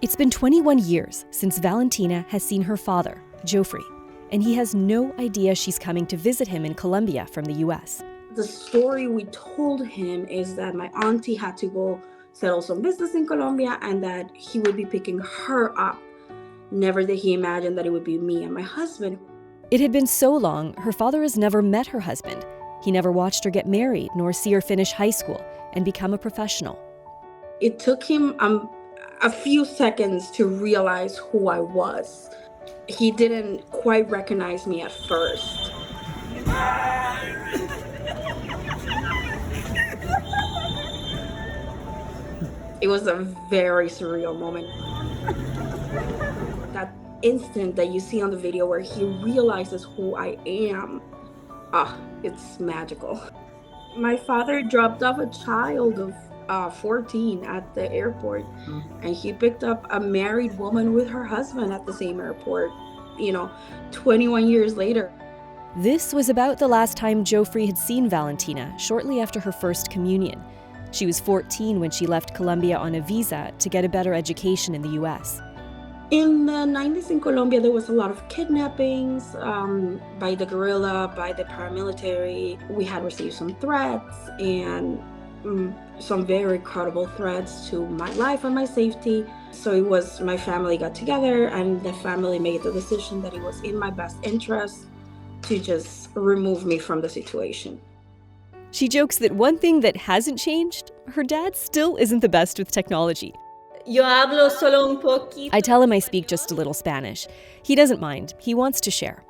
It's been 21 years since Valentina has seen her father, Joffrey, and he has no idea she's coming to visit him in Colombia from the US. The story we told him is that my auntie had to go settle some business in Colombia and that he would be picking her up. Never did he imagine that it would be me and my husband. It had been so long, her father has never met her husband. He never watched her get married nor see her finish high school and become a professional. It took him a few seconds to realize who I was. He didn't quite recognize me at first. It was a very surreal moment. That instant that you see on the video where he realizes who I am, it's magical. My father dropped off a child of 14 at the airport, and he picked up a married woman with her husband at the same airport, 21 years later. This was about the last time Joffrey had seen Valentina, shortly after her first communion. She was 14 when she left Colombia on a visa to get a better education in the US. In the 90s in Colombia, there was a lot of kidnappings by the guerrilla, by the paramilitary. We had received some threats and some very credible threats to my life and my safety. So it was my family got together and the family made the decision that it was in my best interest to just remove me from the situation. She jokes that one thing that hasn't changed, her dad still isn't the best with technology. Yo hablo solo un poquito. I tell him I speak just a little Spanish. He doesn't mind. He wants to share.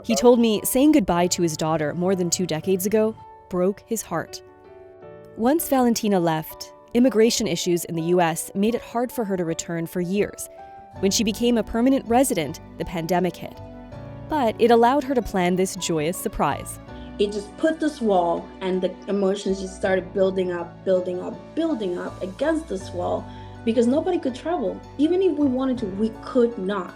He told me saying goodbye to his daughter more than 2 decades ago broke his heart. Once Valentina left, immigration issues in the US made it hard for her to return for years. When she became a permanent resident, the pandemic hit. But it allowed her to plan this joyous surprise. It just put this wall, and the emotions just started building up against this wall, because nobody could travel. Even if we wanted to, we could not.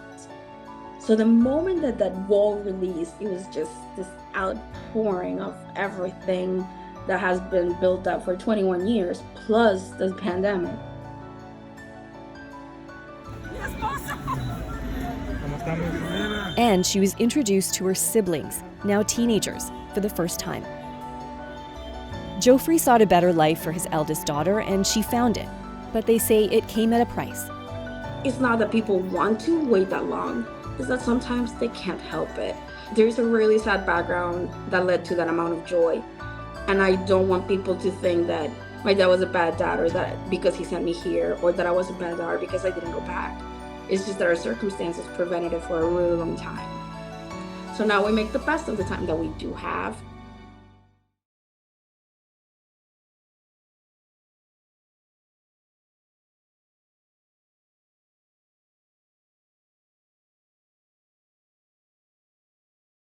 So the moment that wall released, it was just this outpouring of everything that has been built up for 21 years, plus the pandemic. And she was introduced to her siblings, now teenagers, for the first time. Joffrey sought a better life for his eldest daughter, and she found it. But they say it came at a price. It's not that people want to wait that long. It's that sometimes they can't help it. There's a really sad background that led to that amount of joy. And I don't want people to think that my dad was a bad dad, or that because he sent me here, or that I was a bad daughter because I didn't go back. It's just that our circumstances prevented it for a really long time. So now we make the best of the time that we do have,